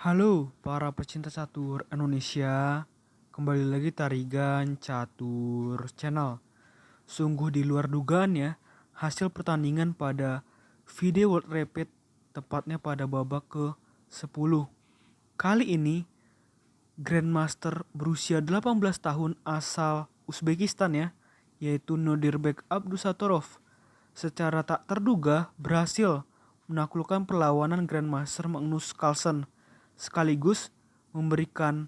Halo para pecinta catur Indonesia, kembali lagi Tarigan Catur Channel. Sungguh di luar dugaan ya, hasil pertandingan pada FIDE World Rapid tepatnya pada babak ke-10. Kali ini Grandmaster berusia 18 tahun asal Uzbekistan ya, yaitu Nodirbek Abdusattorov secara tak terduga berhasil menaklukkan perlawanan Grandmaster Magnus Carlsen sekaligus memberikan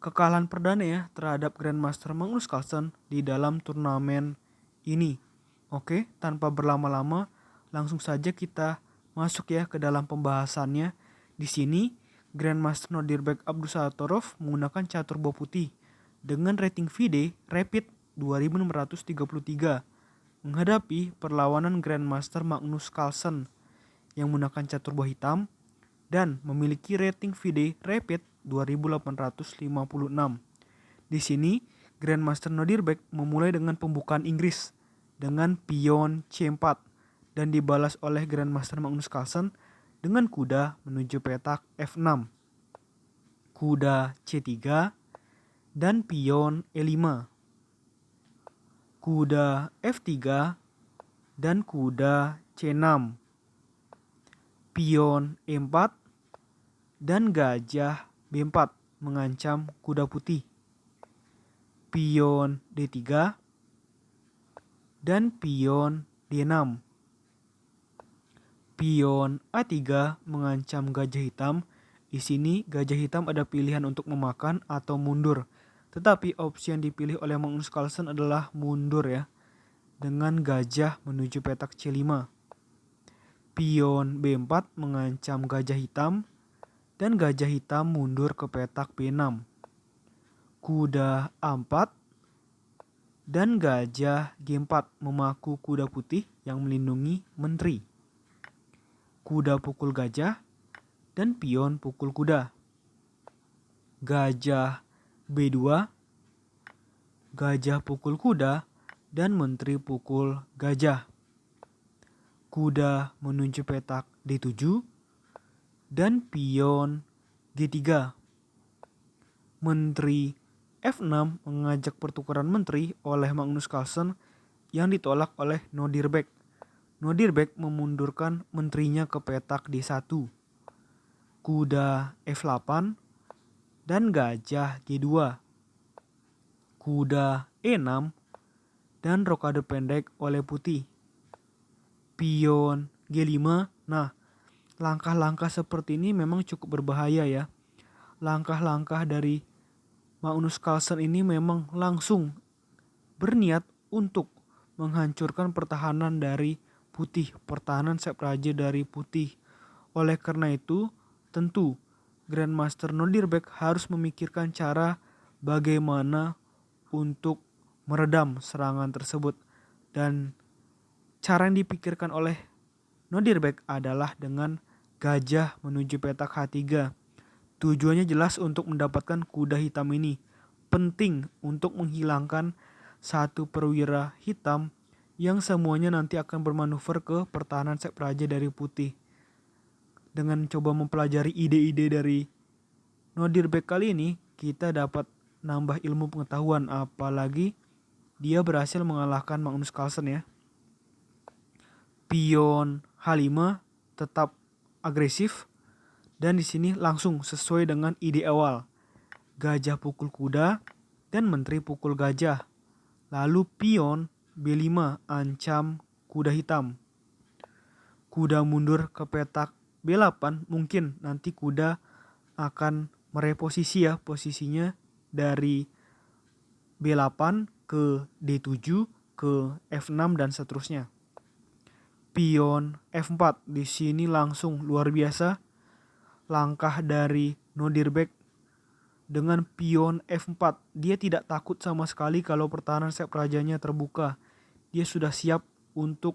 kekalahan perdana ya terhadap Grandmaster Magnus Carlsen di dalam turnamen ini. Oke, tanpa berlama-lama langsung saja kita masuk ya ke dalam pembahasannya. Di sini Grandmaster Nodirbek Abdusattorov menggunakan catur bow putih dengan rating FIDE Rapid 2633 menghadapi perlawanan Grandmaster Magnus Carlsen yang menggunakan catur bow hitam dan memiliki rating FIDE Rapid 2856. Di sini Grandmaster Nodirbek memulai dengan pembukaan Inggris dengan pion C4 dan dibalas oleh Grandmaster Magnus Carlsen dengan kuda menuju petak F6, kuda C3 dan pion E5, kuda F3 dan kuda C6, pion E4 dan gajah B4 mengancam kuda putih, pion D3 dan pion D6. Pion A3 mengancam gajah hitam. Di sini gajah hitam ada pilihan untuk memakan atau mundur. Tetapi opsi yang dipilih oleh Magnus Carlsen adalah mundur ya, dengan gajah menuju petak C5. Pion B4 mengancam gajah hitam dan gajah hitam mundur ke petak B6. Kuda A4 dan gajah G4 memaku kuda putih yang melindungi menteri. Kuda pukul gajah dan pion pukul kuda. Gajah B2, gajah pukul kuda dan menteri pukul gajah. Kuda menuju petak D7 dan pion G3. Menteri F6 mengajak pertukaran menteri oleh Magnus Carlsen yang ditolak oleh Nodirbek. Nodirbek memundurkan menterinya ke petak D1. Kuda F8 dan gajah G2. Kuda E6 dan rokade pendek oleh putih. Pion G5. Nah, langkah-langkah seperti ini memang cukup berbahaya ya. Langkah-langkah dari Magnus Carlsen ini memang langsung berniat untuk menghancurkan pertahanan dari putih, pertahanan set raja dari putih. Oleh karena itu, tentu Grandmaster Nodirbek harus memikirkan cara bagaimana untuk meredam serangan tersebut. Dan cara yang dipikirkan oleh Nodirbek adalah dengan gajah menuju petak H3. Tujuannya jelas untuk mendapatkan kuda hitam ini. Penting untuk menghilangkan satu perwira hitam yang semuanya nanti akan bermanuver ke pertahanan set raja dari putih. Dengan coba mempelajari ide-ide dari Nodirbek kali ini, kita dapat nambah ilmu pengetahuan, apalagi dia berhasil mengalahkan Magnus Carlsen ya. Pion H5 tetap agresif dan di sini langsung sesuai dengan ide awal. Gajah pukul kuda dan menteri pukul gajah. Lalu pion B5 ancam kuda hitam. Kuda mundur ke petak B8, mungkin nanti kuda akan mereposisi ya posisinya dari B8 ke D7 ke F6 dan seterusnya. Pion F4 di sini langsung luar biasa langkah dari Nodirbek dengan pion F4. Dia tidak takut sama sekali kalau pertahanan set rajanya terbuka. Dia sudah siap untuk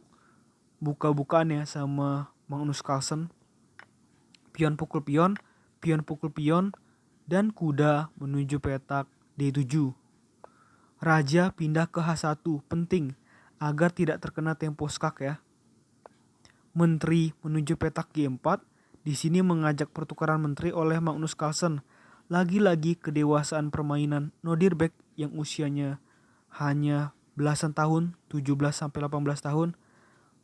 buka-bukaan ya sama Magnus Carlsen. Pion pukul pion, pion pukul pion, dan kuda menuju petak D7. Raja pindah ke H1, penting agar tidak terkena tempo skak ya. Menteri menuju petak G4 Di sini mengajak pertukaran menteri oleh Magnus Carlsen. Lagi-lagi kedewasaan permainan Nordirbeck yang usianya hanya belasan tahun, 17 sampai 18 tahun,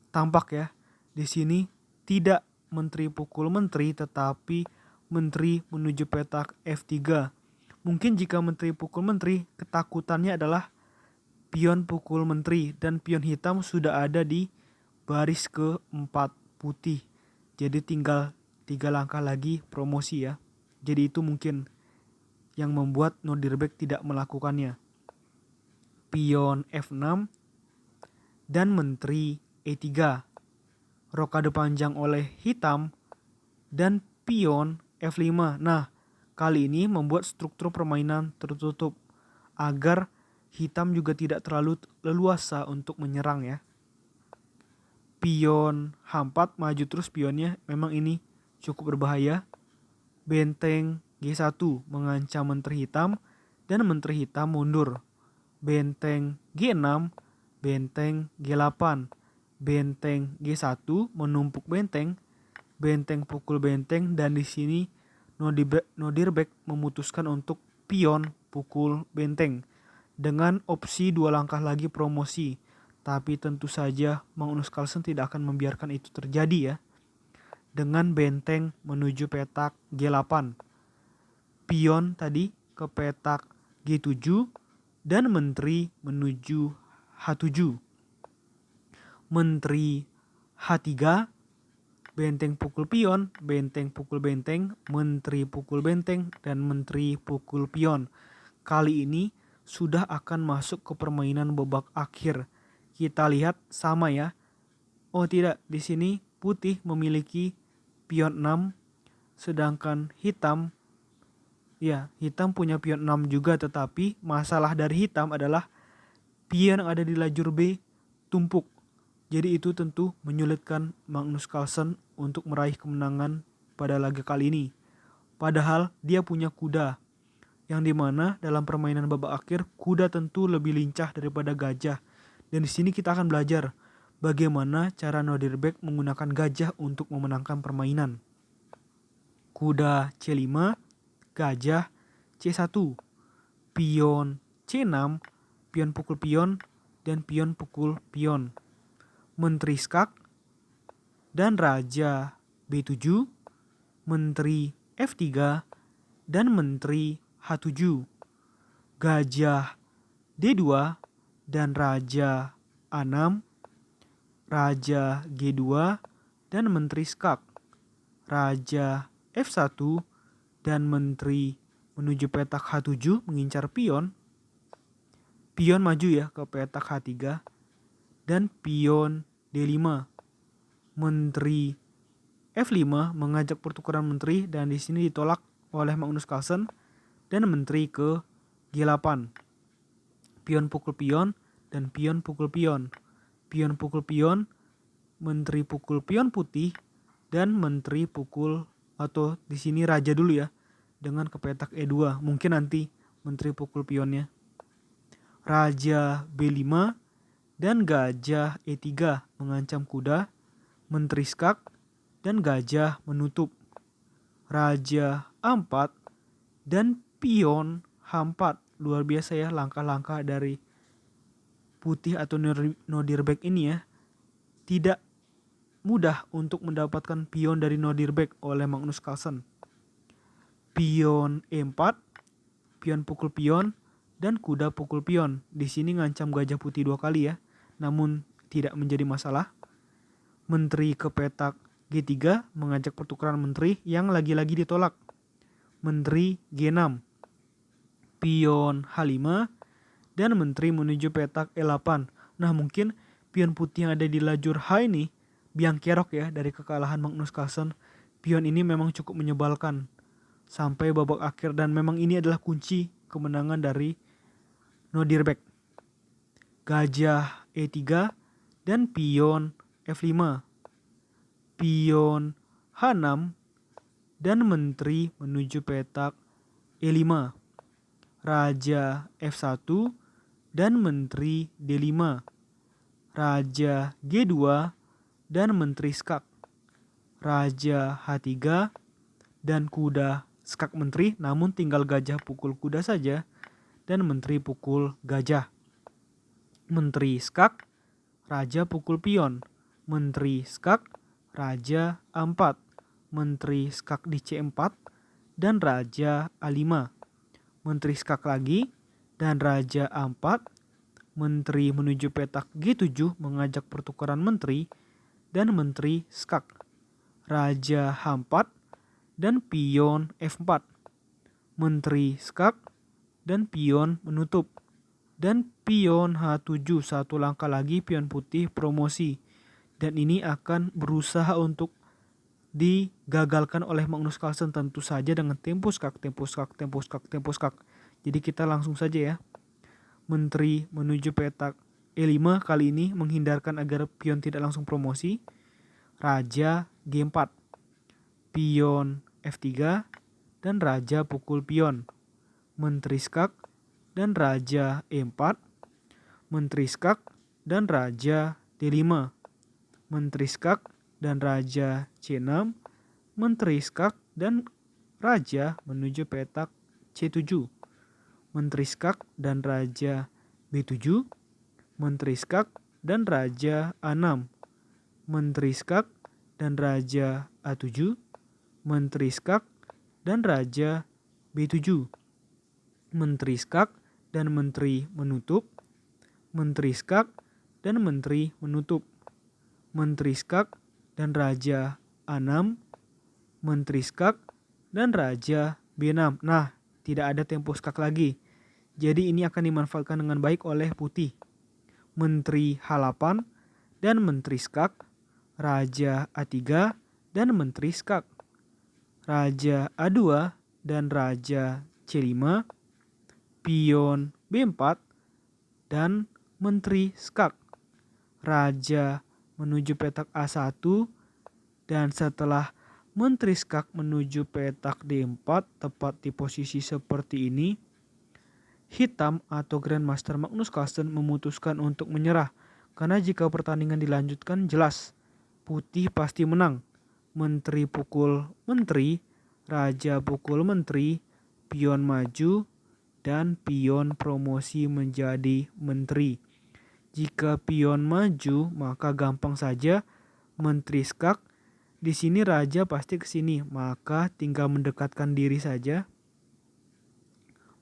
tampak ya. Di sini tidak menteri pukul menteri tetapi menteri menuju petak F3. Mungkin jika menteri pukul menteri ketakutannya adalah pion pukul menteri dan pion hitam sudah ada di baris keempat putih. Jadi tinggal 3 langkah lagi promosi ya. Jadi itu mungkin yang membuat Nordirbeck tidak melakukannya. Pion F6 dan menteri E3. Rokade panjang oleh hitam dan pion F5. Nah, kali ini membuat struktur permainan tertutup agar hitam juga tidak terlalu leluasa untuk menyerang ya. Pion H4 maju terus pionnya, memang ini cukup berbahaya. Benteng G1 mengancam menteri hitam dan menteri hitam mundur. Benteng G6, benteng G8, benteng G1 menumpuk benteng, benteng pukul benteng, dan di sini Nordirbeck memutuskan untuk pion pukul benteng dengan opsi 2 langkah lagi promosi. Tapi tentu saja Magnus Carlsen tidak akan membiarkan itu terjadi ya. Dengan benteng menuju petak G8. Pion tadi ke petak G7 dan menteri menuju H7. Menteri H3, benteng pukul pion, benteng pukul benteng, menteri pukul benteng, dan menteri pukul pion. Kali ini sudah akan masuk ke permainan babak akhir. Kita lihat sama ya. Oh tidak, di sini putih memiliki pion 6, sedangkan hitam punya pion 6 juga, tetapi masalah dari hitam adalah pion yang ada di lajur B tumpuk. Jadi itu tentu menyulitkan Magnus Carlsen untuk meraih kemenangan pada laga kali ini. Padahal dia punya kuda, yang dimana dalam permainan babak akhir kuda tentu lebih lincah daripada gajah. Dan di sini kita akan belajar bagaimana cara Nordirbeck menggunakan gajah untuk memenangkan permainan. Kuda C5, gajah C1, pion C6, pion pukul pion, dan pion pukul pion. Menteri skak dan raja B7, menteri F3, dan menteri H7. Gajah D2 dan raja A6, raja G2 dan menteri skak, raja F1 dan menteri menuju petak H7 mengincar pion. Pion maju ya ke petak H3 dan pion D5. Menteri F5 mengajak pertukaran menteri dan di sini ditolak oleh Magnus Carlsen dan menteri ke G8. Pion pukul pion dan pion pukul pion. Pion pukul pion, menteri pukul pion putih dan menteri pukul, atau di sini raja dulu ya dengan ke petak E2. Mungkin nanti menteri pukul pionnya. Raja B5 dan gajah E3 mengancam kuda, menteri skak, dan gajah menutup. Raja A4 dan pion H4. Luar biasa ya langkah-langkah dari putih atau Nordirbeck ini ya. Tidak mudah untuk mendapatkan pion dari Nordirbeck oleh Magnus Carlsen. Pion E4, pion pukul pion, dan kuda pukul pion. Di sini ngancam gajah putih 2 kali ya, namun tidak menjadi masalah. Menteri ke petak G3 mengajak pertukaran menteri yang lagi-lagi ditolak. Menteri G6, pion H5, dan menteri menuju petak E8. Nah mungkin pion putih yang ada di lajur H ini biang kerok ya dari kekalahan Magnus Carlsen. Pion ini memang cukup menyebalkan sampai babak akhir dan memang ini adalah kunci kemenangan dari Nordirbeck. Gajah E3 dan pion F5. Pion H6 dan menteri menuju petak E5. Raja F1 dan menteri D5. Raja G2 dan menteri skak. raja H3, dan kuda skak menteri, namun tinggal gajah pukul kuda saja dan menteri pukul gajah. Menteri skak, raja pukul pion. Menteri skak, raja A4. Menteri skak di C4 dan raja A5. Menteri skak lagi dan raja A4. Menteri menuju petak G7 mengajak pertukaran menteri dan menteri skak. Raja H4 dan pion F4. Menteri skak dan pion menutup. Dan pion H7, satu langkah lagi pion putih promosi. Dan ini akan berusaha untuk digagalkan oleh Magnus Carlsen, tentu saja dengan tempo skak, tempo skak, tempo skak, tempo skak. Jadi kita langsung saja ya. Menteri menuju petak E5 kali ini menghindarkan agar pion tidak langsung promosi. Raja G4, pion F3, dan raja pukul pion. Menteri skak dan raja E4, menteri skak dan raja D5, menteri skak dan raja C6, menteri skak dan raja menuju petak C7, menteri skak dan raja B7, menteri skak dan raja A6, menteri skak dan raja A7, menteri skak dan raja B7, menteri skak dan menteri menutup, menteri skak dan menteri menutup, menteri skak dan raja A6, menteri skak dan raja B6. Nah, tidak ada tempo skak lagi. Jadi ini akan dimanfaatkan dengan baik oleh putih. Menteri H8 dan menteri skak, raja A3 dan menteri skak, raja A2 dan raja C5, pion B4 dan menteri skak. Raja menuju petak A1 dan setelah menteri skak menuju petak D4 tepat di posisi seperti ini, hitam atau Grandmaster Magnus Carlsen memutuskan untuk menyerah karena jika pertandingan dilanjutkan jelas putih pasti menang. Menteri pukul menteri, raja pukul menteri, pion maju, dan pion promosi menjadi menteri. Jika pion maju, maka gampang saja menteri skak. Di sini raja pasti ke sini, maka tinggal mendekatkan diri saja.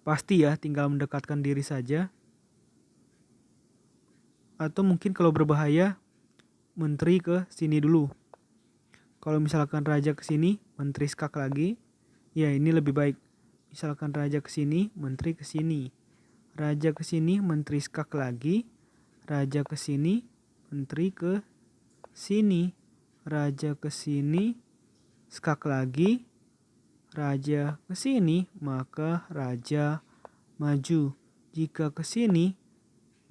Pasti ya, tinggal mendekatkan diri saja. Atau mungkin kalau berbahaya, menteri ke sini dulu. Kalau misalkan raja ke sini, menteri skak lagi. Ya, ini lebih baik. Misalkan raja ke sini, menteri ke sini. Raja ke sini, menteri skak lagi. Raja ke sini, menteri ke sini. Raja ke sini, skak lagi. Raja ke sini, maka raja maju. Jika ke sini,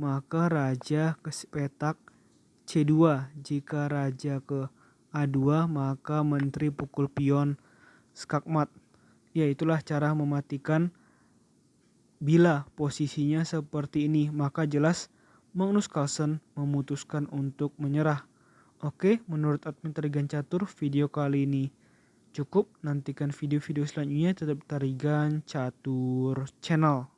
maka raja ke petak C2. Jika raja ke A2, maka menteri pukul pion skak mat. Ya, itulah cara mematikan. Bila posisinya seperti ini, maka jelas Magnus Carlsen memutuskan untuk menyerah. Oke, menurut admin Tarigan Catur, video kali ini cukup. Nantikan video-video selanjutnya tetap Tarigan Catur Channel.